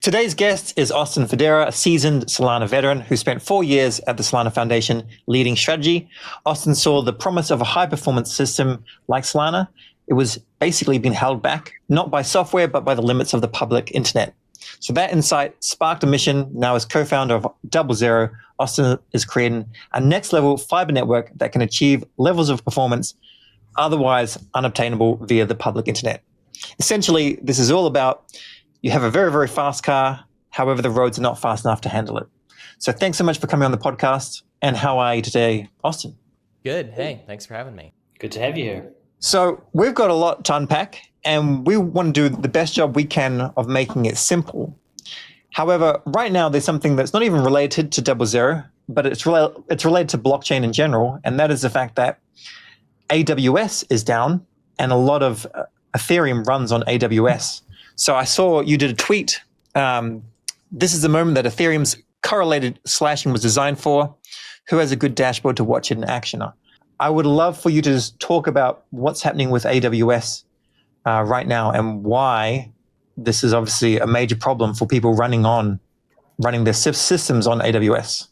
Today's guest is Austin Federa, a seasoned Solana veteran who spent 4 years at the Solana Foundation leading strategy. Austin saw the promise of a high-performance system like Solana. It was basically being held back, not by software, but by the limits of the public internet. So that insight sparked a mission. Now, as co-founder of DoubleZero, Austin is creating a next-level fiber network that can achieve levels of performance otherwise unobtainable via the public internet. Essentially, this is all about you have a very, very fast car. However, the roads are not fast enough to handle it. So thanks so much for coming on the podcast. And how are you today, Austin? Good. Hey, thanks for having me. Good to have you here. So we've got a lot to unpack, and we want to do the best job we can of making it simple. However, right now there's something that's not even related to DoubleZero, but it's related to blockchain in general, and that is the fact that AWS is down, and a lot of Ethereum runs on AWS. So I saw you did a tweet. This is the moment that Ethereum's correlated slashing was designed for. Who has a good dashboard to watch it in action? I would love for you to just talk about what's happening with AWS right now and why this is obviously a major problem for people running their systems on AWS.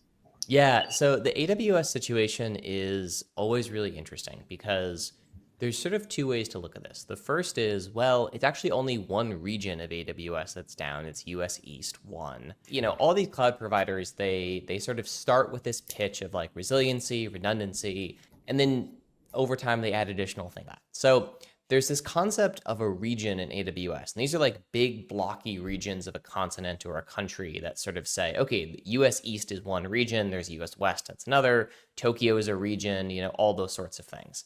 Yeah, so the AWS situation is always really interesting because there's sort of two ways to look at this. The first is, well, it's actually only one region of AWS that's down. It's US East 1. You know, all these cloud providers, they sort of start with this pitch of like resiliency, redundancy, and then over time they add additional things. So there's this concept of a region in AWS. And these are like big blocky regions of a continent or a country that sort of say, okay, the US East is one region, there's US West, that's another, Tokyo is a region, you know, all those sorts of things.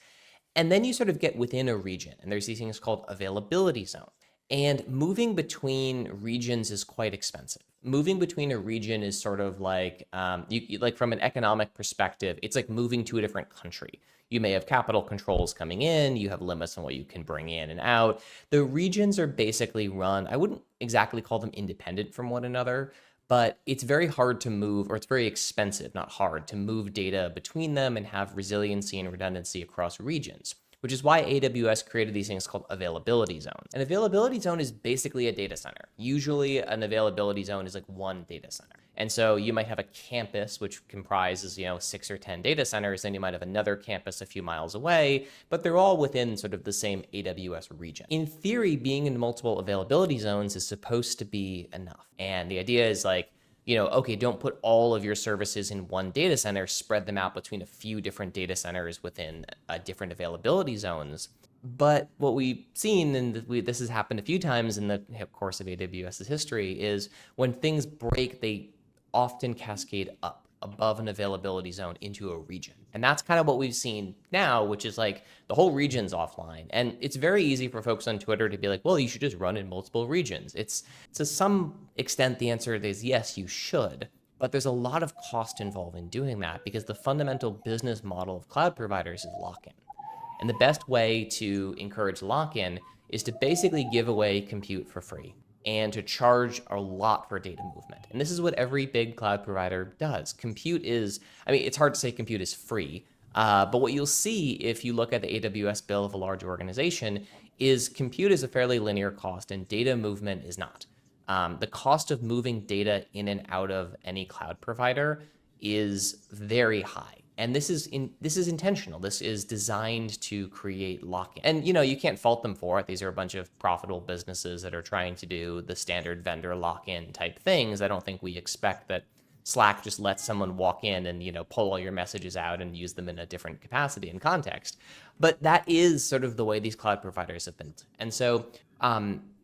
And then you sort of get within a region, and there's these things called availability zone. And moving between regions is quite expensive. Moving between a region is sort of like, like from an economic perspective, it's like moving to a different country. You may have capital controls coming in, you have limits on what you can bring in and out. The regions are basically run, I wouldn't exactly call them independent from one another, but it's very hard to move, or it's very expensive, not hard, to move data between them and have resiliency and redundancy across regions, which is why AWS created these things called availability zone. An availability zone is basically a data center. Usually an availability zone is like one data center. And so you might have a campus, which comprises, 6 or 10 data centers. Then you might have another campus a few miles away, but they're all within sort of the same AWS region. In theory, being in multiple availability zones is supposed to be enough. And the idea is like, okay, don't put all of your services in one data center, spread them out between a few different data centers within different availability zones. But what we've seen, and this has happened a few times in the course of AWS's history, is when things break, they often cascade up above an availability zone into a region. And that's kind of what we've seen now, which is like the whole region's offline. And it's very easy for folks on Twitter to be like, well, you should just run in multiple regions. It's to some extent, the answer is yes, you should. But there's a lot of cost involved in doing that because the fundamental business model of cloud providers is lock-in. And the best way to encourage lock-in is to basically give away compute for free and to charge a lot for data movement. And this is what every big cloud provider does. Compute is, it's hard to say compute is free, but what you'll see if you look at the AWS bill of a large organization is compute is a fairly linear cost and data movement is not. The cost of moving data in and out of any cloud provider is very high. And this is intentional. This is designed to create lock-in. And you can't fault them for it. These are a bunch of profitable businesses that are trying to do the standard vendor lock-in type things. I don't think we expect that Slack just lets someone walk in and pull all your messages out and use them in a different capacity and context. But that is sort of the way these cloud providers have been. And so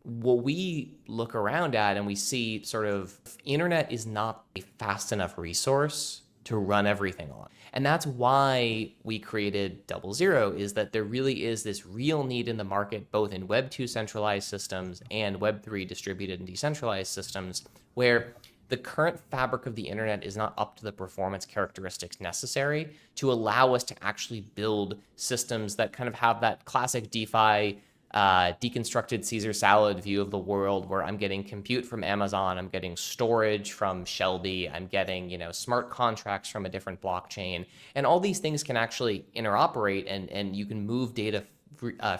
what we look around at and we see sort of internet is not a fast enough resource to run everything on. And that's why we created DoubleZero, is that there really is this real need in the market, both in Web 2 centralized systems and Web 3 distributed and decentralized systems, where the current fabric of the internet is not up to the performance characteristics necessary to allow us to actually build systems that kind of have that classic DeFi deconstructed Caesar salad view of the world, where I'm getting compute from Amazon, I'm getting storage from Shelby, I'm getting smart contracts from a different blockchain, and all these things can actually interoperate and you can move data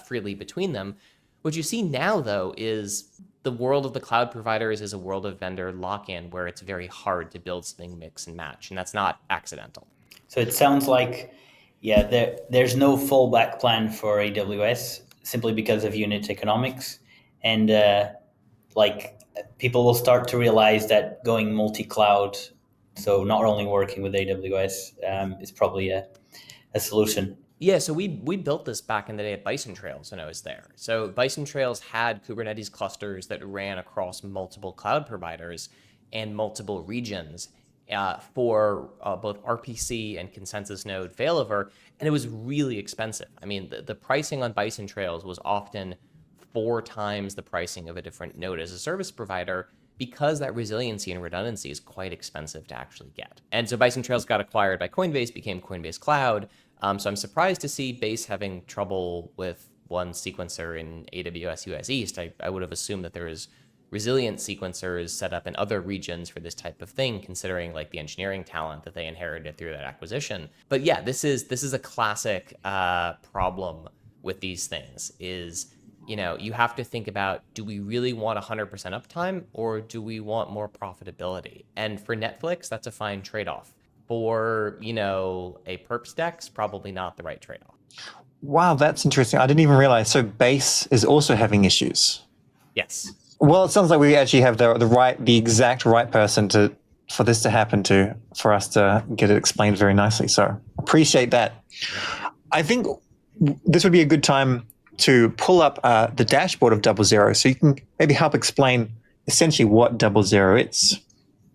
freely between them. What you see now though is the world of the cloud providers is a world of vendor lock-in where it's very hard to build something mix and match, and that's not accidental. So it sounds like, yeah, there's no fallback plan for AWS simply because of unit economics. And like people will start to realize that going multi-cloud, so not only working with AWS, is probably a solution. Yeah, so we built this back in the day at Bison Trails when I was there. So Bison Trails had Kubernetes clusters that ran across multiple cloud providers and multiple regions for both RPC and consensus node failover, and it was really expensive. I mean, the pricing on Bison Trails was often 4 times the pricing of a different node as a service provider, because that resiliency and redundancy is quite expensive to actually get. And so Bison Trails got acquired by Coinbase, became Coinbase Cloud. So I'm surprised to see Base having trouble with one sequencer in AWS US East. I would have assumed that there is resilient sequencers set up in other regions for this type of thing, considering like the engineering talent that they inherited through that acquisition. But yeah, this is a classic problem with these things is, you have to think about, do we really want 100% uptime or do we want more profitability? And for Netflix, that's a fine trade-off. For, a perps DEX, probably not the right trade-off. Wow, that's interesting. I didn't even realize. So Base is also having issues. Yes. Well, it sounds like we actually have the exact right person for this to happen to, for us to get it explained very nicely. So appreciate that. I think this would be a good time to pull up the dashboard of DoubleZero, so you can maybe help explain essentially what DoubleZero is.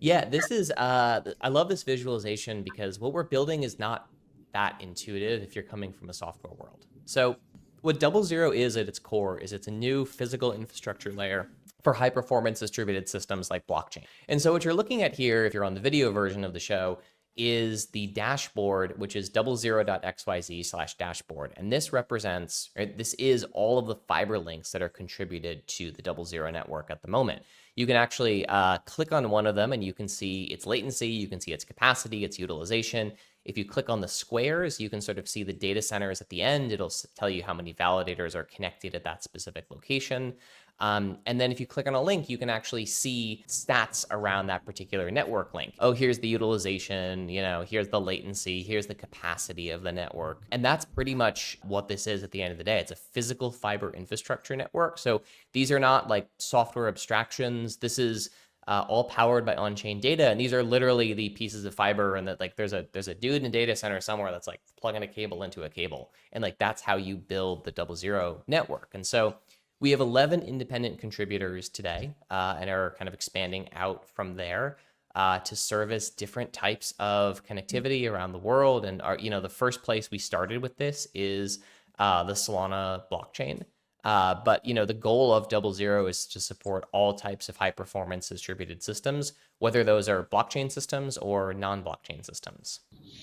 Yeah, this is, I love this visualization because what we're building is not that intuitive if you're coming from a software world. So what DoubleZero is at its core is it's a new physical infrastructure layer for high performance distributed systems like blockchain. And so what you're looking at here, if you're on the video version of the show, is the dashboard, which is doublezero.xyz/dashboard. And this represents, this is all of the fiber links that are contributed to the DoubleZero network at the moment. You can actually click on one of them and you can see its latency, you can see its capacity, its utilization. If you click on the squares, you can sort of see the data centers at the end. It'll tell you how many validators are connected at that specific location. And then if you click on a link, you can actually see stats around that particular network link. Oh, here's the utilization, here's the latency, here's the capacity of the network. And that's pretty much what this is at the end of the day. It's a physical fiber infrastructure network. So these are not like software abstractions. This is all powered by on-chain data. And these are literally the pieces of fiber, and that like there's a dude in a data center somewhere that's like plugging a cable into a cable. And like that's how you build the DoubleZero network. And so we have 11 independent contributors today and are kind of expanding out from there to service different types of connectivity around the world. And the first place we started with this is the Solana blockchain. But the goal of DoubleZero is to support all types of high performance distributed systems, whether those are blockchain systems or non-blockchain systems.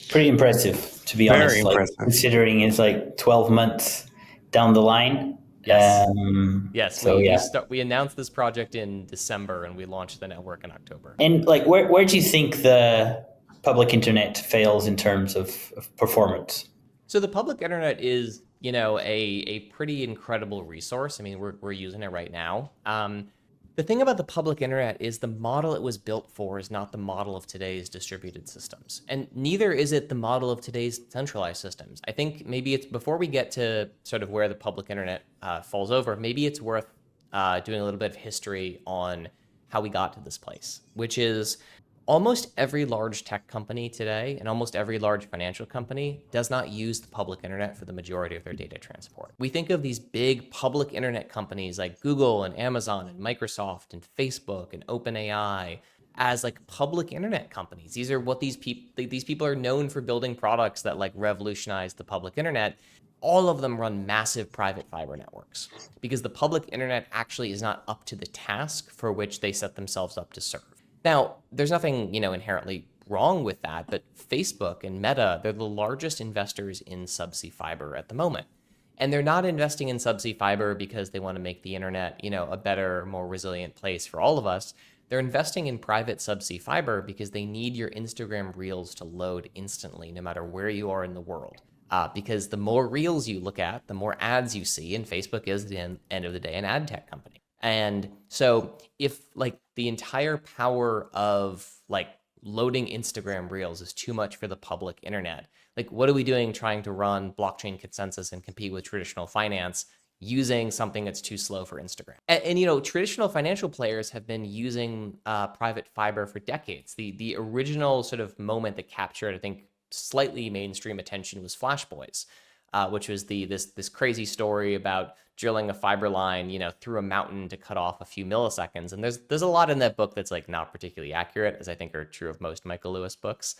Pretty impressive, to be honest. Impressive. Like, considering it's like 12 months down the line. Yes. So we announced this project in December and we launched the network in October. And like, where do you think the public internet fails in terms of performance? So the public internet is, a pretty incredible resource. I mean, we're using it right now. The thing about the public internet is the model it was built for is not the model of today's distributed systems. And neither is it the model of today's centralized systems. I think maybe it's, before we get to sort of where the public internet falls over, maybe it's worth doing a little bit of history on how we got to this place, which is almost every large tech company today and almost every large financial company does not use the public internet for the majority of their data transport. We think of these big public internet companies like Google and Amazon and Microsoft and Facebook and OpenAI as like public internet companies. These are what these people are known for, building products that like revolutionize the public internet. All of them run massive private fiber networks because the public internet actually is not up to the task for which they set themselves up to serve. Now, there's nothing, inherently wrong with that, but Facebook and Meta, they're the largest investors in subsea fiber at the moment. And they're not investing in subsea fiber because they want to make the internet, a better, more resilient place for all of us. They're investing in private subsea fiber because they need your Instagram Reels to load instantly, no matter where you are in the world. Because the more Reels you look at, the more ads you see, and Facebook is, at the end of the day, an ad tech company. And so if like the entire power of like loading Instagram Reels is too much for the public internet, like what are we doing trying to run blockchain consensus and compete with traditional finance using something that's too slow for Instagram? And you know, traditional financial players have been using private fiber for decades. The original sort of moment that captured, I think, slightly mainstream attention was Flash Boys, which was this crazy story about drilling a fiber line, you know, through a mountain to cut off a few milliseconds. And there's a lot in that book that's like not particularly accurate, as I think are true of most Michael Lewis books.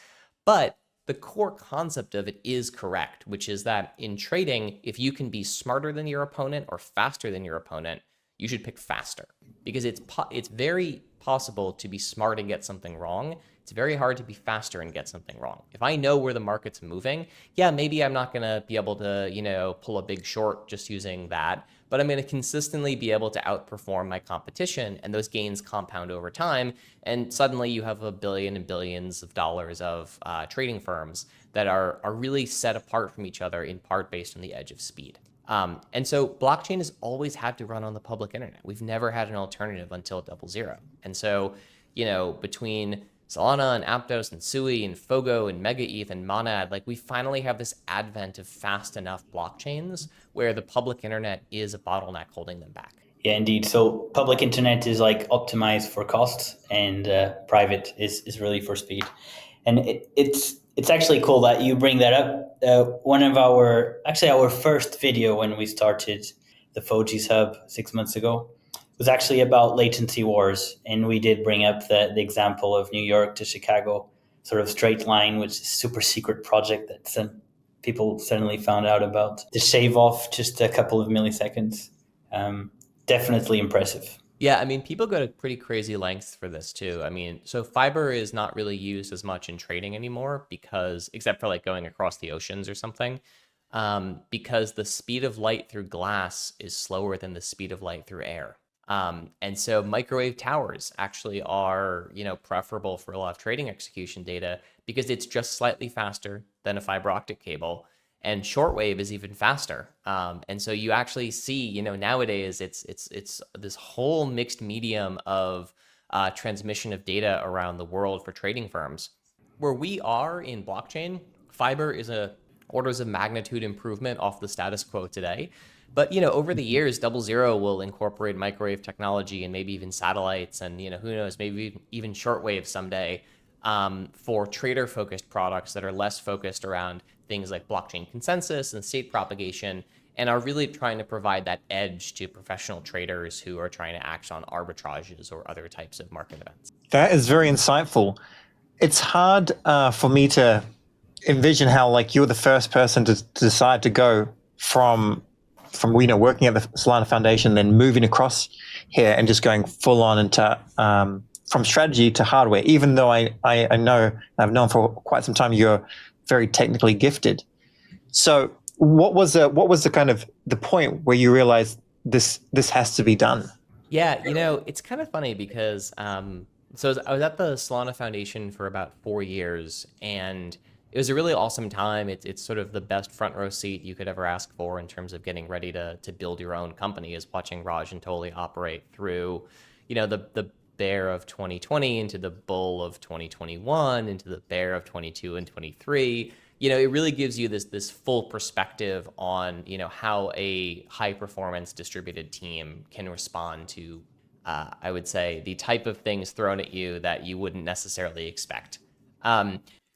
But the core concept of it is correct, which is that in trading, if you can be smarter than your opponent or faster than your opponent, you should pick faster, because it's very possible to be smart and get something wrong. It's very hard to be faster and get something wrong. If I know where the market's moving, yeah, maybe I'm not going to be able to, you know, pull a big short just using that, but I'm going to consistently be able to outperform my competition, and those gains compound over time. And suddenly you have a billion and billions of dollars of trading firms that are really set apart from each other, in part based on the edge of speed. And so blockchain has always had to run on the public internet. We've never had an alternative until DoubleZero. And so, you know, between Solana and Aptos and Sui and Fogo and MegaETH and Monad, like we finally have this advent of fast enough blockchains where the public internet is a bottleneck holding them back. Yeah, indeed. So public internet is like optimized for costs, and private is really for speed. And it's actually cool that you bring that up. One of our first video when we started the Fogi's Hub 6 months ago was actually about latency wars, and we did bring up the example of New York to Chicago sort of straight line, which is a super secret project that some people suddenly found out about, to shave off just a couple of milliseconds. Definitely impressive. Yeah, I mean, people go to pretty crazy lengths for this too. I mean, so fiber is not really used as much in trading anymore because, except for like going across the oceans or something, because the speed of light through glass is slower than the speed of light through air. And so microwave towers actually are, you know, preferable for a lot of trading execution data because it's just slightly faster than a fiber optic cable. And shortwave is even faster. And so you actually see, you know, nowadays it's this whole mixed medium of transmission of data around the world for trading firms. Where we are in blockchain, fiber is a orders of magnitude improvement off the status quo today. But, you know, over the years, DoubleZero will incorporate microwave technology and maybe even satellites and, you know, who knows, maybe even shortwave someday for trader-focused products that are less focused around things like blockchain consensus and state propagation, and are really trying to provide that edge to professional traders who are trying to act on arbitrages or other types of market events. That is very insightful. It's hard for me to envision how, like, you're the first person to decide to go from you know, working at the Solana Foundation, then moving across here and just going full on into from strategy to hardware. Even though I know, I've known for quite some time, you're very technically gifted. So what was the kind of the point where you realized this has to be done? Yeah, you know, it's kind of funny because so I was at the Solana Foundation for about 4 years, and it was a really awesome time. It's sort of the best front row seat you could ever ask for in terms of getting ready to build your own company, is watching Raj and Toli operate through, you know, the bear of 2020 into the bull of 2021 into the bear of 22 and 23. You know, it really gives you this full perspective on, you know, how a high performance distributed team can respond to, I would say, the type of things thrown at you that you wouldn't necessarily expect.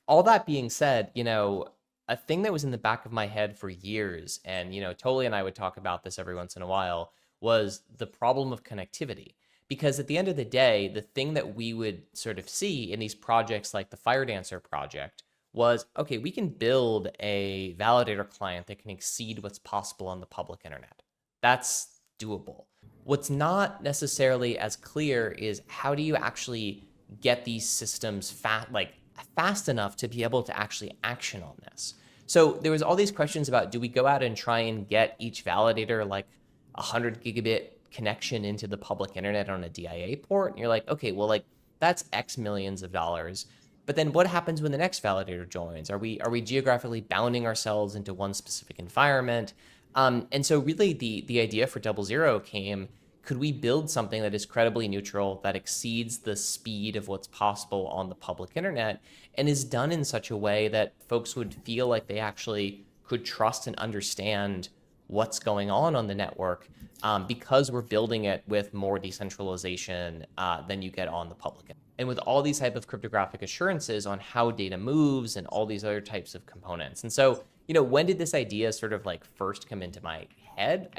All that being said, you know, a thing that was in the back of my head for years, and, you know, Toli and I would talk about this every once in a while, was the problem of connectivity. Because at the end of the day, the thing that we would sort of see in these projects like the Fire Dancer project was, okay, we can build a validator client that can exceed what's possible on the public internet. That's doable. What's not necessarily as clear is how do you actually get these systems fast enough to be able to actually action on this. So there was all these questions about, do we go out and try and get each validator like 100 gigabit connection into the public internet on a DIA port? And you're like, okay, well, like that's X millions of dollars. But then what happens when the next validator joins? Are we geographically bounding ourselves into one specific environment? And so really the idea for DoubleZero came could we build something that is credibly neutral, that exceeds the speed of what's possible on the public internet, and is done in such a way that folks would feel like they actually could trust and understand what's going on the network, because we're building it with more decentralization than you get on the public. And with all these type of cryptographic assurances on how data moves and all these other types of components. And so, when did this idea sort of like first come into my head?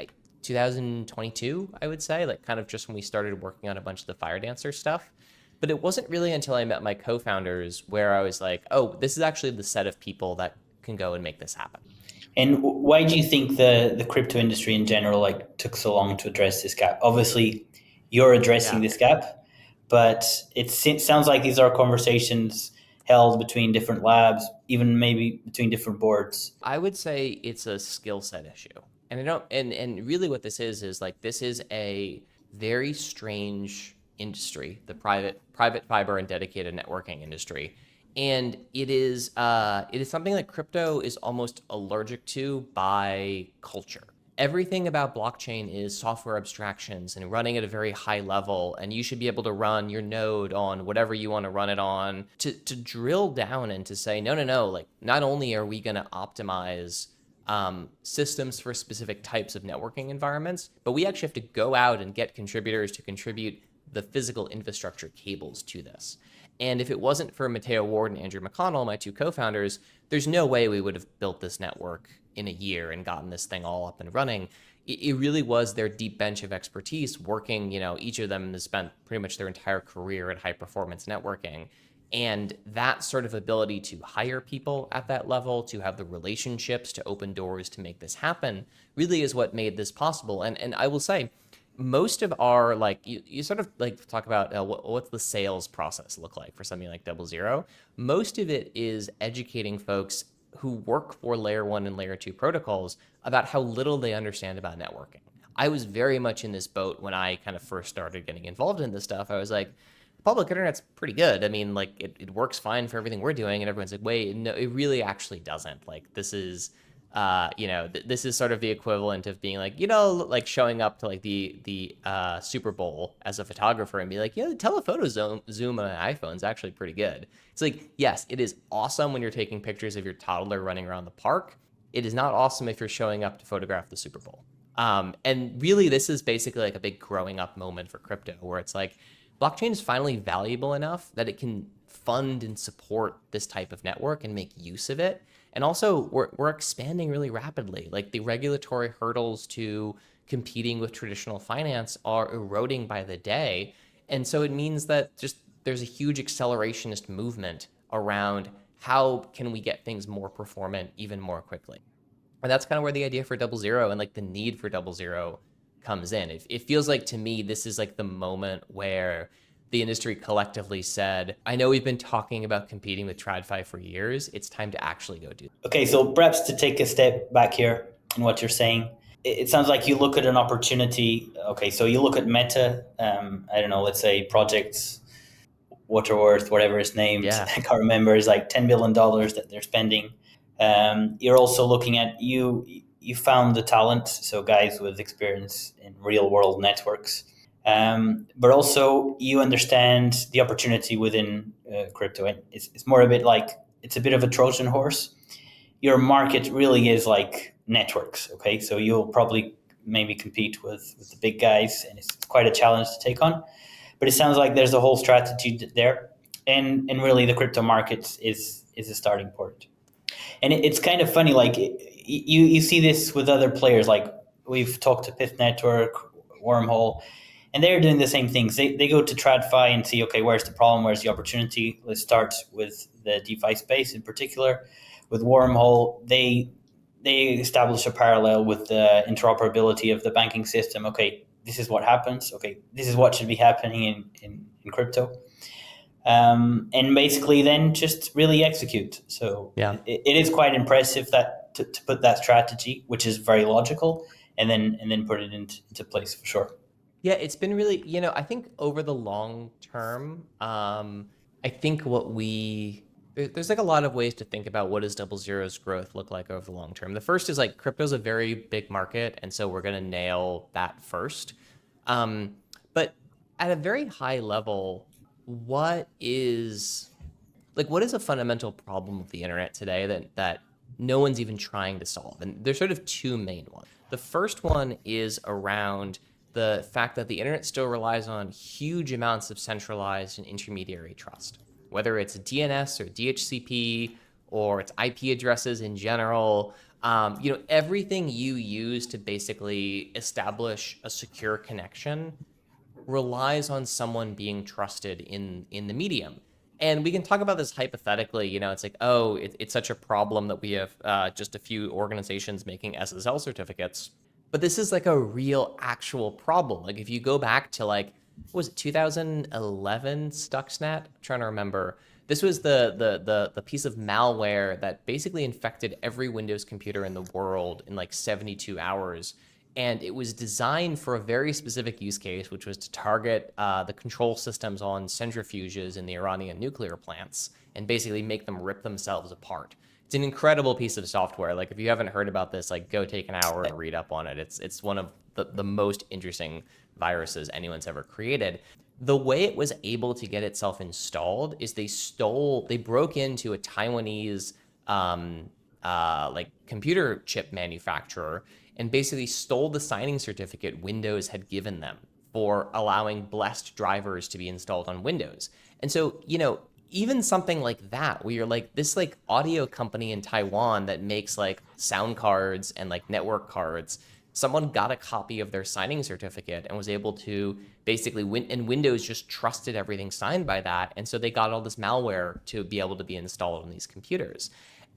2022, I would say, like kind of just when we started working on a bunch of the Fire Dancer stuff. But it wasn't really until I met my co-founders where I was like, oh, this is actually the set of people that can go and make this happen. And why do you think the crypto industry in general like took so long to address this gap? Obviously, you're addressing this gap, but it sounds like these are conversations held between different labs, even maybe between different boards. I would say it's a skill set issue. And I don't, and really what this is like, this is a very strange industry, the private fiber and dedicated networking industry. And it is something that crypto is almost allergic to by culture. Everything about blockchain is software abstractions and running at a very high level, and you should be able to run your node on whatever you want to run it on. To drill down and to say, no, like not only are we going to optimize systems for specific types of networking environments, but we actually have to go out and get contributors to contribute the physical infrastructure cables to this. And if it wasn't for Matteo Ward and Andrew McConnell, my two co-founders, there's no way we would have built this network in a year and gotten this thing all up and running. It really was their deep bench of expertise working, each of them has spent pretty much their entire career at high performance networking. And that sort of ability to hire people at that level, to have the relationships, to open doors, to make this happen, really is what made this possible. And I will say, most of our, like, you sort of like talk about what's the sales process look like for something like DoubleZero. Most of it is educating folks who work for layer 1 and layer 2 protocols about how little they understand about networking. I was very much in this boat when I kind of first started getting involved in this stuff. I was like, public internet's pretty good. I mean, like it works fine for everything we're doing. And everyone's like, wait, no, it really actually doesn't. Like this is, this is sort of the equivalent of being like, like showing up to like the Super Bowl as a photographer and be like, the telephoto zoom on an iPhone is actually pretty good. It's like, yes, it is awesome when you're taking pictures of your toddler running around the park. It is not awesome if you're showing up to photograph the Super Bowl. And really, this is basically like a big growing up moment for crypto where it's like, blockchain is finally valuable enough that it can fund and support this type of network and make use of it. And also, we're expanding really rapidly. Like the regulatory hurdles to competing with traditional finance are eroding by the day. And so it means that just there's a huge accelerationist movement around how can we get things more performant even more quickly. And that's kind of where the idea for DoubleZero and like the need for DoubleZero comes in. It feels like to me, this is like the moment where the industry collectively said, I know we've been talking about competing with TradFi for years. It's time to actually go do it. Okay, so perhaps to take a step back here in what you're saying, it sounds like you look at an opportunity. Okay, so you look at Meta, I don't know, let's say projects, Waterworth, whatever it's named, I can't remember, is like $10 billion that they're spending. You're also looking at, you found the talent, so guys with experience in real world networks, but also you understand the opportunity within crypto. And it's more a bit like, it's a bit of a Trojan horse. Your market really is like networks, okay? So you'll probably maybe compete with the big guys, and it's quite a challenge to take on. But it sounds like there's a whole strategy there. And really the crypto market is a starting point. And it's kind of funny, like you see this with other players, like we've talked to Pith Network, Wormhole, and they're doing the same things. They go to TradFi and see, okay, where's the problem? Where's the opportunity? Let's start with the DeFi space in particular. With Wormhole, they establish a parallel with the interoperability of the banking system. Okay, this is what happens. Okay, this is what should be happening in crypto. And basically then just really execute. So it is quite impressive that to put that strategy, which is very logical, and then put it into place for sure. Yeah, it's been really, I think over the long term, I think there's like a lot of ways to think about what does DoubleZero's growth look like over the long term. The first is like crypto's a very big market, and so we're going to nail that first. But at a very high level, what is a fundamental problem of the internet today that no one's even trying to solve? And there's sort of two main ones. The first one is around the fact that the internet still relies on huge amounts of centralized and intermediary trust, whether it's DNS or DHCP or it's IP addresses in general. Everything you use to basically establish a secure connection relies on someone being trusted in the medium. And we can talk about this hypothetically. It's like, oh, it's such a problem that we have just a few organizations making SSL certificates. But this is like a real actual problem. Like if you go back to what was it, 2011 Stuxnet? I'm trying to remember. This was the piece of malware that basically infected every Windows computer in the world in 72 hours. And it was designed for a very specific use case, which was to target the control systems on centrifuges in the Iranian nuclear plants and basically make them rip themselves apart. It's an incredible piece of software. If you haven't heard about this, go take an hour and read up on it. It's one of the most interesting viruses anyone's ever created. The way it was able to get itself installed is they broke into a Taiwanese computer chip manufacturer and basically stole the signing certificate Windows had given them for allowing blessed drivers to be installed on Windows. And so, even something like that, where you're this audio company in Taiwan that makes sound cards and network cards, someone got a copy of their signing certificate and was able to basically and Windows just trusted everything signed by that. And so they got all this malware to be able to be installed on these computers.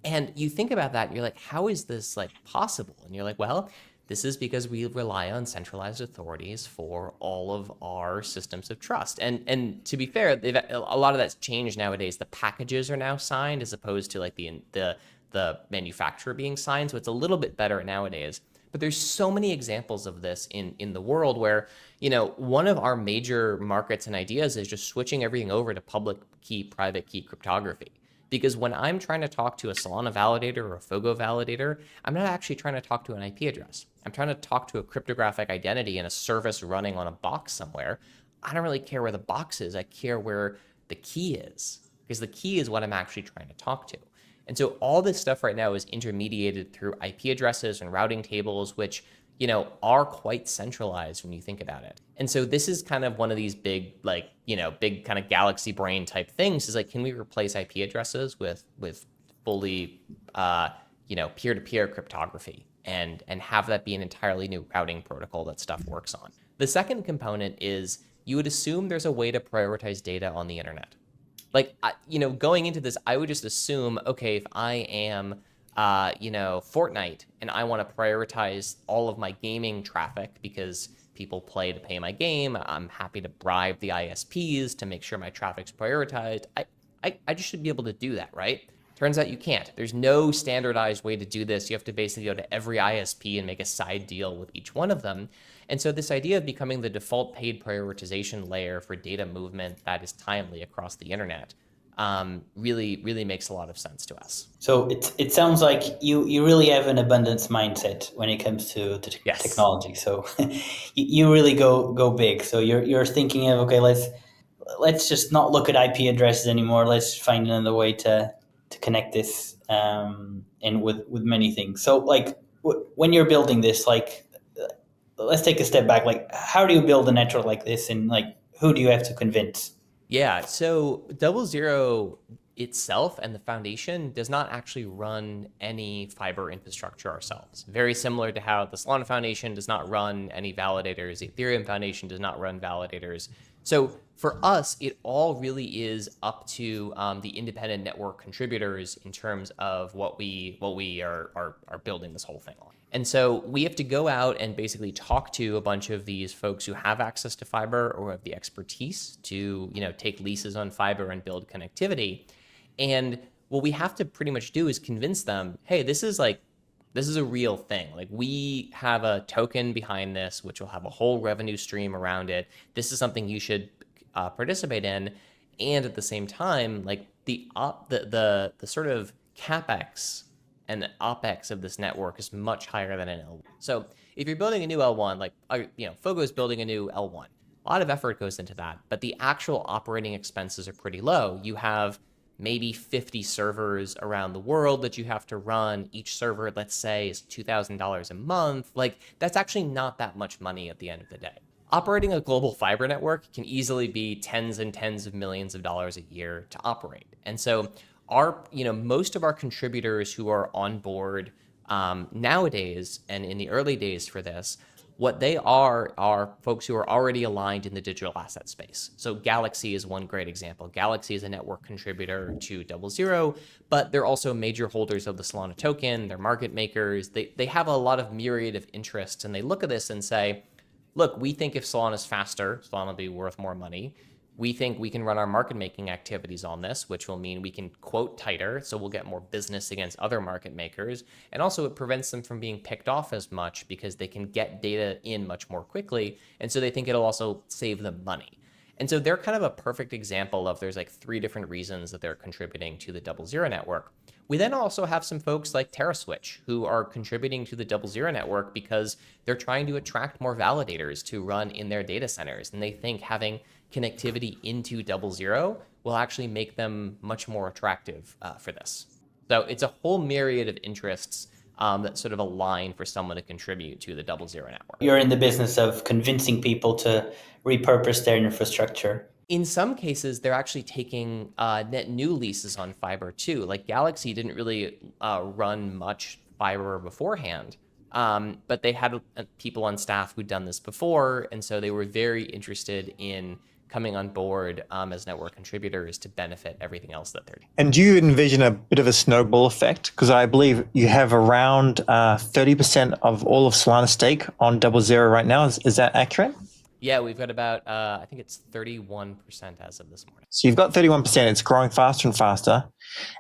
And you think about that and you're how is this possible? And you're well, this is because we rely on centralized authorities for all of our systems of trust. And to be fair, a lot of that's changed nowadays. The packages are now signed as opposed to the manufacturer being signed. So it's a little bit better nowadays. But there's so many examples of this in the world where, one of our major markets and ideas is just switching everything over to public key, private key cryptography. Because when I'm trying to talk to a Solana validator or a Fogo validator, I'm not actually trying to talk to an IP address. I'm trying to talk to a cryptographic identity in a service running on a box somewhere. I don't really care where the box is. I care where the key is, because the key is what I'm actually trying to talk to. And so all this stuff right now is intermediated through IP addresses and routing tables, which are quite centralized when you think about it. And so this is kind of one of these big, big kind of galaxy brain type things is can we replace IP addresses with fully, peer-to-peer cryptography and have that be an entirely new routing protocol that stuff works on. The second component is you would assume there's a way to prioritize data on the internet. Going into this, I would just assume, okay, if I am Fortnite and I want to prioritize all of my gaming traffic because people play to pay my game, I'm happy to bribe the ISPs to make sure my traffic's prioritized. I just should be able to do that, right? Turns out you can't. There's no standardized way to do this. You have to basically go to every ISP and make a side deal with each one of them. And so this idea of becoming the default paid prioritization layer for data movement that is timely across the internet really makes a lot of sense to us. So it sounds like you really have an abundance mindset when it comes to Yes. technology. So you really go big. So you're thinking of, okay, let's just not look at IP addresses anymore. Let's find another way to connect this and with many things. So when you're building this, let's take a step back. How do you build a network like this, and who do you have to convince? Yeah, so DoubleZero itself and the foundation does not actually run any fiber infrastructure ourselves. Very similar to how the Solana Foundation does not run any validators, the Ethereum Foundation does not run validators. So for us, it all really is up to the independent network contributors in terms of what we are building this whole thing on. And so we have to go out and basically talk to a bunch of these folks who have access to fiber or have the expertise to, take leases on fiber and build connectivity. And what we have to pretty much do is convince them, hey, this is a real thing. We have a token behind this, which will have a whole revenue stream around it. This is something you should participate in. And at the same time, the sort of CapEx and the OpEx of this network is much higher than an L1. So if you're building a new L1, like, Fogo is building a new L1, a lot of effort goes into that, but the actual operating expenses are pretty low. You have maybe 50 servers around the world that you have to run. Each server, let's say, is $2,000 a month. Like, that's actually not that much money at the end of the day. Operating a global fiber network can easily be tens and tens of millions of dollars a year to operate. And so most of our contributors who are on board nowadays and in the early days for this, what they are folks who are already aligned in the digital asset space. So Galaxy is one great example. Galaxy is a network contributor to DoubleZero, but they're also major holders of the Solana token. They're market makers. They have a lot of myriad of interests, and they look at this and say, look, we think if Solana is faster, Solana will be worth more money. We think we can run our market making activities on this, which will mean we can quote tighter, so we'll get more business against other market makers. And also it prevents them from being picked off as much because they can get data in much more quickly. And so they think it'll also save them money. And so they're kind of a perfect example of there's like 3 different reasons that they're contributing to the DoubleZero network. We then also have some folks like TerraSwitch who are contributing to the DoubleZero network because they're trying to attract more validators to run in their data centers. And they think having connectivity into DoubleZero will actually make them much more attractive for this. So it's a whole myriad of interests that sort of align for someone to contribute to the DoubleZero network. You're in the business of convincing people to repurpose their infrastructure. In some cases, they're actually taking net new leases on fiber too. Like Galaxy didn't really run much fiber beforehand, but they had people on staff who'd done this before, and so they were very interested in coming on board as network contributors to benefit everything else that they're doing. And do you envision a bit of a snowball effect? Because I believe you have around 30% of all of Solana stake on DoubleZero right now. Is that accurate? Yeah, we've got about, I think it's 31% as of this morning. So you've got 31%. It's growing faster and faster.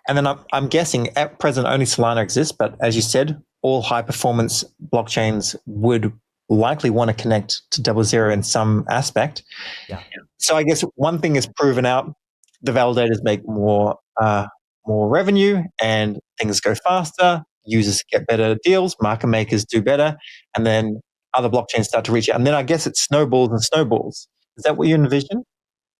And then I'm guessing at present only Solana exists, but as you said, all high performance blockchains would likely want to connect to DoubleZero in some aspect. Yeah. So I guess one thing is proven out: the validators make more revenue, and things go faster. Users get better deals. Market makers do better, and then other blockchains start to reach out. And then I guess it snowballs and snowballs. Is that what you envision?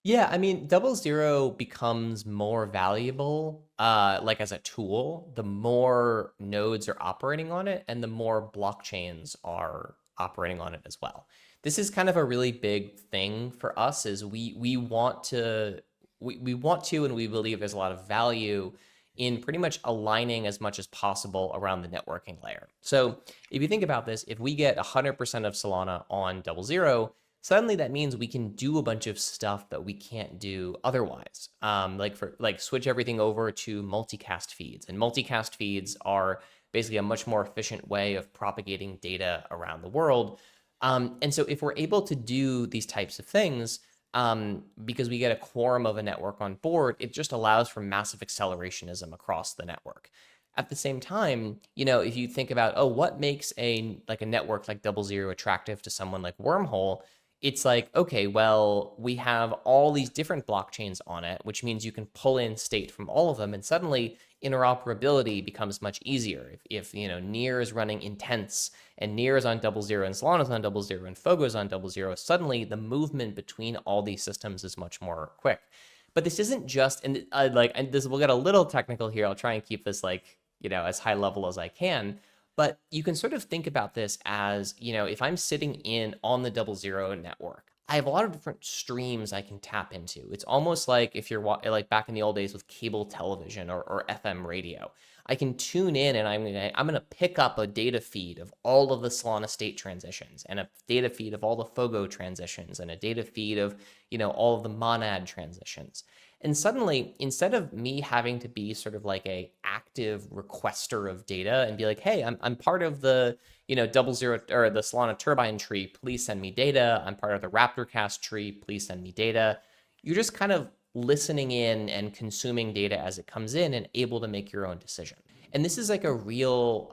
Yeah, I mean, DoubleZero becomes more valuable, like as a tool, the more nodes are operating on it, and the more blockchains are operating on it as well. This is kind of a really big thing for us. Is we want to, and we believe there's a lot of value in pretty much aligning as much as possible around the networking layer. So if you think about this, if we get 100% of Solana on DoubleZero, suddenly that means we can do a bunch of stuff that we can't do otherwise. Like switch everything over to multicast feeds. And multicast feeds are basically a much more efficient way of propagating data around the world. And so if we're able to do these types of things, because we get a quorum of a network on board, it just allows for massive accelerationism across the network. At the same time, if you think about, what makes a network like DoubleZero attractive to someone like Wormhole, it's like, okay, well, we have all these different blockchains on it, which means you can pull in state from all of them, and suddenly interoperability becomes much easier. If Near is running Intense, and Near is on DoubleZero, and Solana is on DoubleZero, and Fogo is on DoubleZero, suddenly the movement between all these systems is much more quick. But this isn't just, and this will get a little technical here. I'll try and keep this as high level as I can. But you can sort of think about this as, if I'm sitting in on the DoubleZero network, I have a lot of different streams I can tap into. It's almost like if you're like back in the old days with cable television or FM radio. I can tune in and I'm gonna pick up a data feed of all of the Solana state transitions, and a data feed of all the Fogo transitions, and a data feed of all of the Monad transitions. And suddenly, instead of me having to be sort of like a active requester of data and be like, hey, I'm part of the DoubleZero or the Solana turbine tree, please send me data. I'm part of the Raptorcast tree, please send me data. You're just kind of listening in and consuming data as it comes in and able to make your own decision. And this is like a real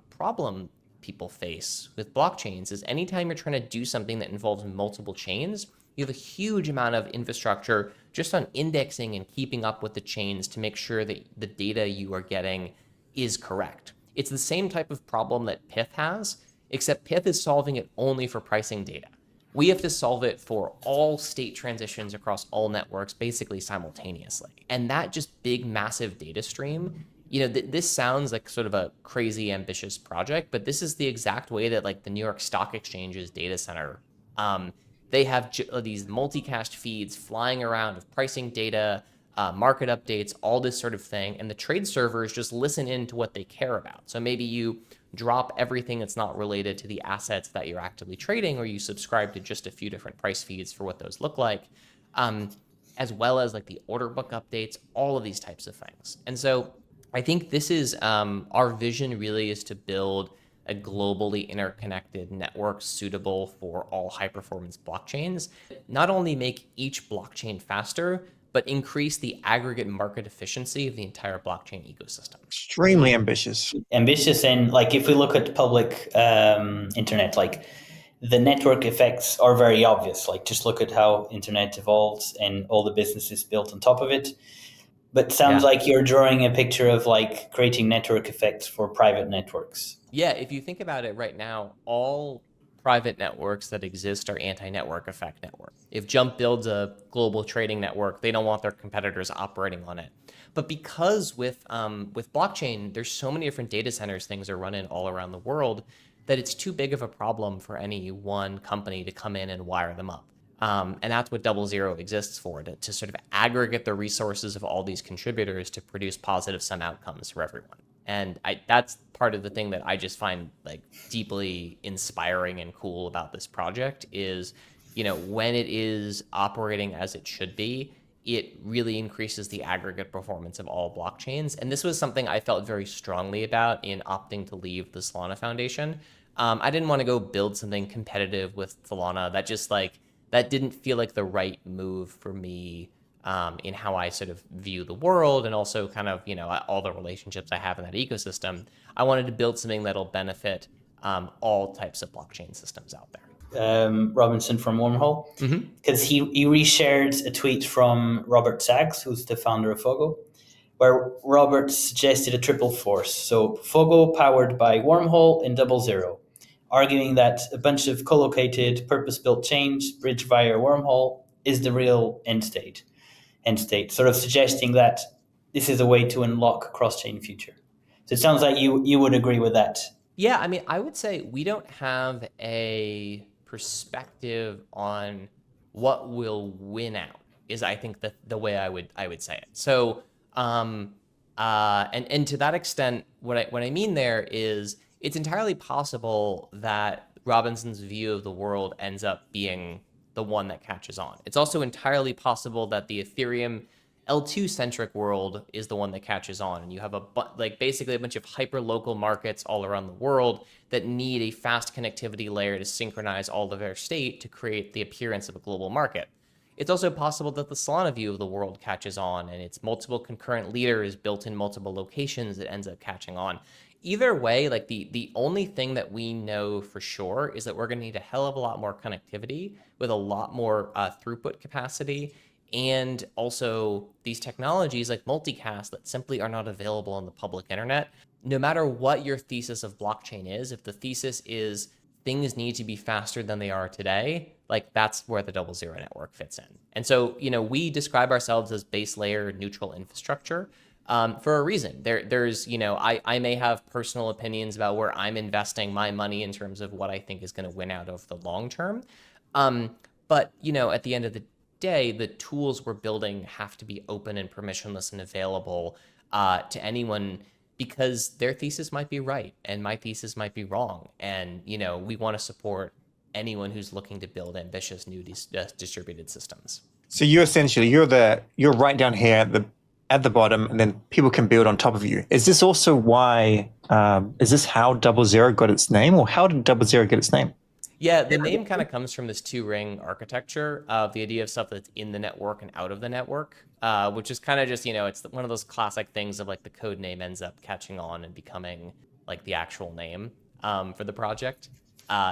problem people face with blockchains, is anytime you're trying to do something that involves multiple chains, you have a huge amount of infrastructure just on indexing and keeping up with the chains to make sure that the data you are getting is correct. It's the same type of problem that Pyth has, except Pyth is solving it only for pricing data. We have to solve it for all state transitions across all networks basically simultaneously. And that just big, massive data stream, this sounds like sort of a crazy, ambitious project, but this is the exact way that like the New York Stock Exchange's data center, they have these multicast feeds flying around of pricing data, market updates, all this sort of thing. And the trade servers just listen in to what they care about. So maybe you drop everything that's not related to the assets that you're actively trading, or you subscribe to just a few different price feeds for what those look like, as well as like the order book updates, all of these types of things. And so I think this is our vision really is to build a globally interconnected network suitable for all high performance blockchains, not only make each blockchain faster, but increase the aggregate market efficiency of the entire blockchain ecosystem. Extremely ambitious. Ambitious, and like if we look at public internet, like the network effects are very obvious. Like just look at how internet evolves and all the businesses built on top of it. But sounds like you're drawing a picture of like creating network effects for private networks. Yeah, if you think about it right now, all private networks that exist are anti-network effect networks. If Jump builds a global trading network, they don't want their competitors operating on it. But because with blockchain, there's so many different data centers things are running all around the world that it's too big of a problem for any one company to come in and wire them up. And that's what DoubleZero exists for, to sort of aggregate the resources of all these contributors to produce positive sum outcomes for everyone. And that's part of the thing that I just find like deeply inspiring and cool about this project is, when it is operating as it should be, it really increases the aggregate performance of all blockchains. And this was something I felt very strongly about in opting to leave the Solana Foundation. I didn't want to go build something competitive with Solana. That didn't feel like the right move for me in how I sort of view the world and also kind of, all the relationships I have in that ecosystem. I wanted to build something that'll benefit all types of blockchain systems out there. Robinson from Wormhole, because he reshared a tweet from Robert Sachs, who's the founder of Fogo, where Robert suggested a triple force. So Fogo powered by Wormhole and DoubleZero, arguing that a bunch of co-located, purpose-built chains bridged via Wormhole is the real end state, sort of suggesting that this is a way to unlock a cross-chain future. So it sounds like you would agree with that. Yeah, I mean, I would say we don't have a perspective on what will win out is, I think, the way I would say it. So, and to that extent, what I mean there is it's entirely possible that Robinson's view of the world ends up being the one that catches on. It's also entirely possible that the Ethereum L2-centric world is the one that catches on, and you have basically a bunch of hyper-local markets all around the world that need a fast connectivity layer to synchronize all of their state to create the appearance of a global market. It's also possible that the Solana view of the world catches on, and it's multiple concurrent leaders built in multiple locations that ends up catching on. Either way, like the only thing that we know for sure is that we're going to need a hell of a lot more connectivity with a lot more throughput capacity. And also these technologies like multicast that simply are not available on the public internet. No matter what your thesis of blockchain is, if the thesis is things need to be faster than they are today, like that's where the DoubleZero network fits in. And so, we describe ourselves as base layer neutral infrastructure for a reason. There's, I may have personal opinions about where I'm investing my money in terms of what I think is going to win out over the long term. But, at the end of the day, the tools we're building have to be open and permissionless and available to anyone, because their thesis might be right and my thesis might be wrong. And, we want to support anyone who's looking to build ambitious new distributed systems. So you're right down here at the bottom, and then people can build on top of you. Is this also why, is this how DoubleZero got its name, or how did DoubleZero get its name? Yeah, the name kind of comes from this two-ring architecture of the idea of stuff that's in the network and out of the network, which is kind of just, it's one of those classic things of like the code name ends up catching on and becoming like the actual name for the project.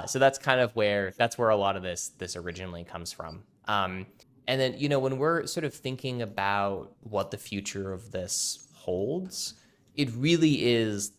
So that's kind of that's where a lot of this originally comes from. And then, when we're sort of thinking about what the future of this holds, it really is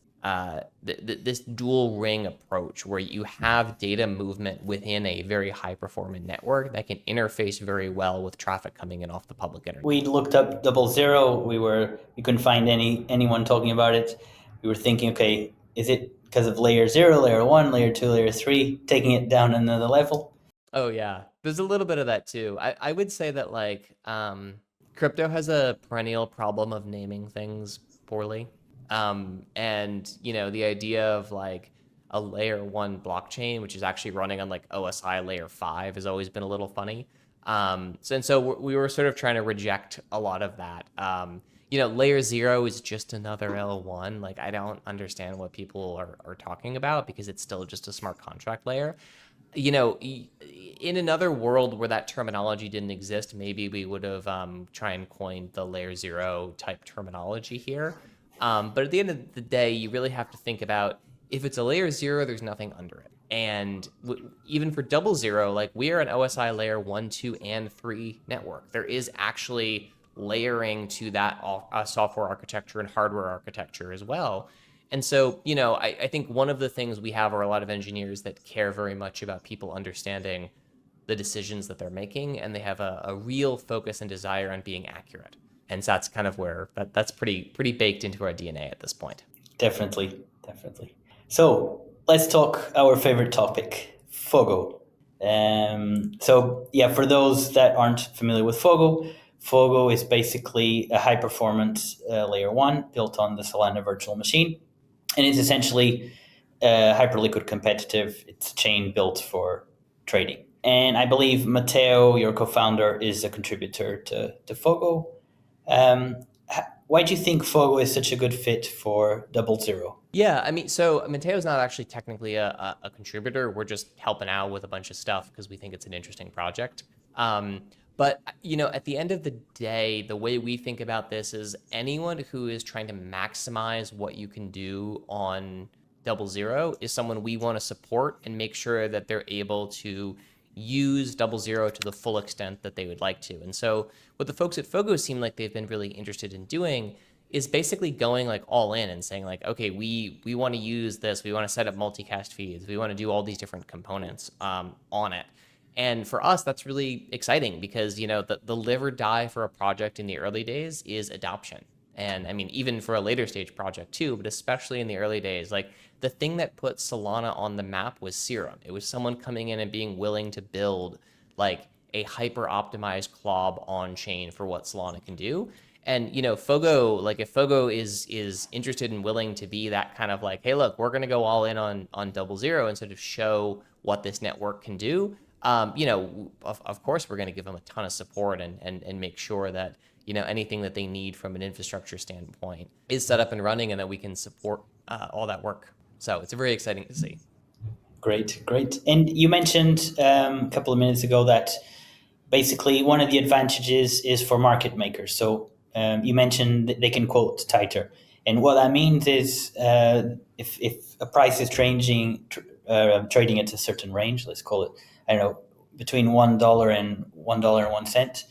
this dual ring approach where you have data movement within a very high performing network that can interface very well with traffic coming in off the public internet. We looked up DoubleZero. We couldn't find anyone talking about it. We were thinking, okay, is it because of layer 0, layer 1, layer 2, layer 3, taking it down another level? Oh yeah, there's a little bit of that too. I would say that like crypto has a perennial problem of naming things poorly. And the idea of like a layer 1 blockchain, which is actually running on like OSI layer 5, has always been a little funny. So we were sort of trying to reject a lot of that. Layer 0 is just another L1. Like, I don't understand what people are talking about because it's still just a smart contract layer. In another world where that terminology didn't exist, maybe we would have tried and coined the layer 0 type terminology here. But at the end of the day, you really have to think about if it's a layer 0, there's nothing under it. And even for DoubleZero, like we are an OSI layer 1, 2, and 3 network. There is actually layering to that software architecture and hardware architecture as well. And so, I think one of the things we have are a lot of engineers that care very much about people understanding the decisions that they're making, and they have a real focus and desire on being accurate. And so that's kind of where that's pretty baked into our DNA at this point. Definitely. So let's talk our favorite topic, Fogo. For those that aren't familiar with Fogo is basically a high performance layer 1 built on the Solana virtual machine. And it's essentially hyperliquid competitive. It's a chain built for trading. And I believe Matteo, your co-founder, is a contributor to Fogo. Why do you think Fogo is such a good fit for DoubleZero? Yeah, I mean, so Matteo's not actually technically a contributor. We're just helping out with a bunch of stuff because we think it's an interesting project. But, at the end of the day, the way we think about this is anyone who is trying to maximize what you can do on DoubleZero is someone we want to support and make sure that they're able to use DoubleZero to the full extent that they would like to. And so what the folks at Fogo seem like they've been really interested in doing is basically going like all in and saying like, okay, we want to use this. We want to set up multicast feeds. We want to do all these different components on it. And for us, that's really exciting because, the live or die for a project in the early days is adoption. And I mean, even for a later stage project too, but especially in the early days, like the thing that put Solana on the map was Serum. It was someone coming in and being willing to build like a hyper optimized clob on chain for what Solana can do. And, Fogo, like if Fogo is interested and willing to be that kind of like, hey, look, we're going to go all in on DoubleZero and sort of show what this network can do. Of course, we're going to give them a ton of support and make sure that, anything that they need from an infrastructure standpoint is set up and running and that we can support all that work. So it's very exciting to see. Great. And you mentioned a couple of minutes ago that basically one of the advantages is for market makers. So you mentioned that they can quote tighter. And what that means is if a price is trading at a certain range, let's call it, I don't know, between $1 and $1.01,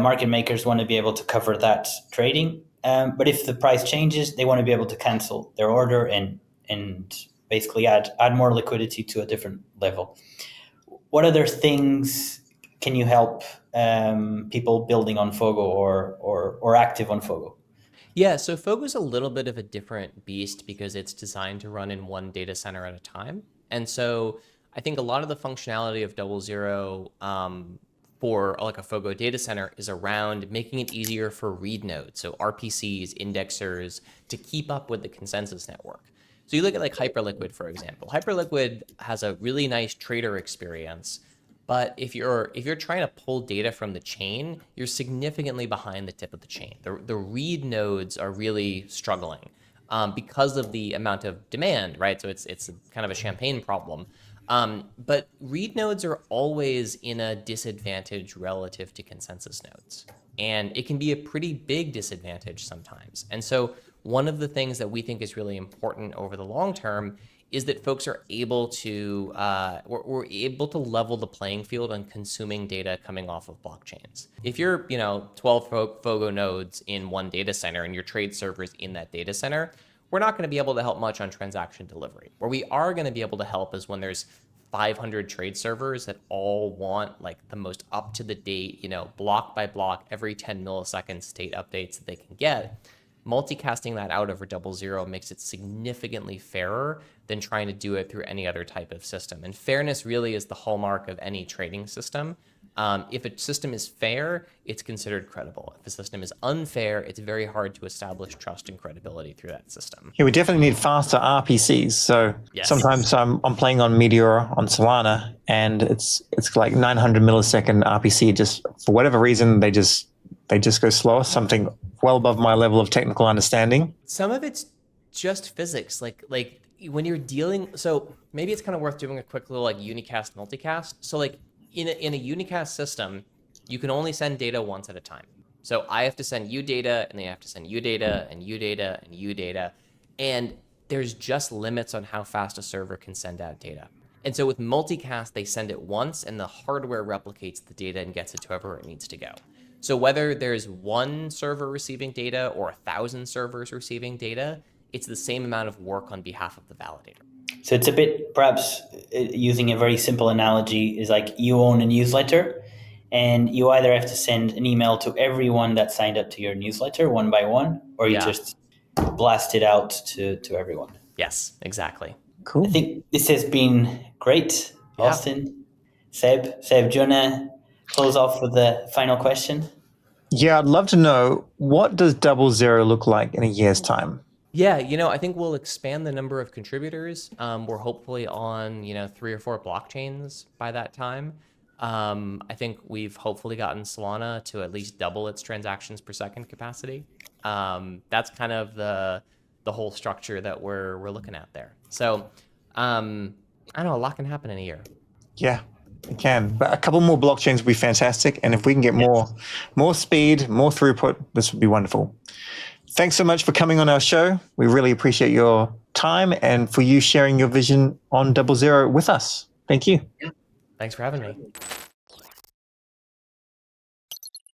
market makers want to be able to cover that trading. But if the price changes, they want to be able to cancel their order and basically add more liquidity to a different level. What other things can you help people building on Fogo or active on Fogo? Yeah, so Fogo's a little bit of a different beast because it's designed to run in one data center at a time. And so I think a lot of the functionality of DoubleZero for like a Fogo data center is around making it easier for read nodes, so RPCs, indexers, to keep up with the consensus network. So you look at like Hyperliquid, for example. Hyperliquid has a really nice trader experience, but if you're trying to pull data from the chain, you're significantly behind the tip of the chain. The read nodes are really struggling because of the amount of demand, right? So it's kind of a champagne problem. But read nodes are always in a disadvantage relative to consensus nodes. And it can be a pretty big disadvantage sometimes. And so one of the things that we think is really important over the long term is that folks are able to, we're able to level the playing field on consuming data coming off of blockchains. If you're, 12 Fogo nodes in one data center and your trade servers in that data center, we're not going to be able to help much on transaction delivery. Where we are going to be able to help is when there's 500 trade servers that all want like the most up-to-the-date, block by block, every 10 milliseconds state updates that they can get. Multicasting that out over DoubleZero makes it significantly fairer than trying to do it through any other type of system. And fairness really is the hallmark of any trading system. If a system is fair, it's considered credible. If a system is unfair, it's very hard to establish trust and credibility through that system. Yeah, we definitely need faster RPCs. So sometimes I'm playing on Meteor on Solana, and it's like 900 millisecond RPC. Just for whatever reason, they just go slower. Something well above my level of technical understanding. Some of it's just physics, like when you're dealing. So maybe it's kind of worth doing a quick little like unicast multicast. So like in a unicast system, you can only send data once at a time. So I have to send you data, and they have to send you data, and you data, and you data, and there's just limits on how fast a server can send out data. And so with multicast, they send it once, and the hardware replicates the data and gets it to wherever it needs to go. So whether there's one server receiving data or 1,000 servers receiving data, it's the same amount of work on behalf of the validator. So it's a bit, perhaps using a very simple analogy, is like you own a newsletter, and you either have to send an email to everyone that signed up to your newsletter one by one, or you just blast it out to everyone. Yes, exactly. Cool. I think this has been great, Austin. Seb, do you want to close off with the final question? Yeah, I'd love to know, what does DoubleZero look like in a year's time? Yeah, I think we'll expand the number of contributors. We're hopefully on, 3 or 4 blockchains by that time. I think we've hopefully gotten Solana to at least double its transactions per second capacity. That's kind of the whole structure that we're looking at there. So, I don't know, a lot can happen in a year. Yeah, it can. But a couple more blockchains would be fantastic. And if we can get more speed, more throughput, this would be wonderful. Thanks so much for coming on our show. We really appreciate your time and for you sharing your vision on DoubleZero with us. Thank you. Thanks for having me.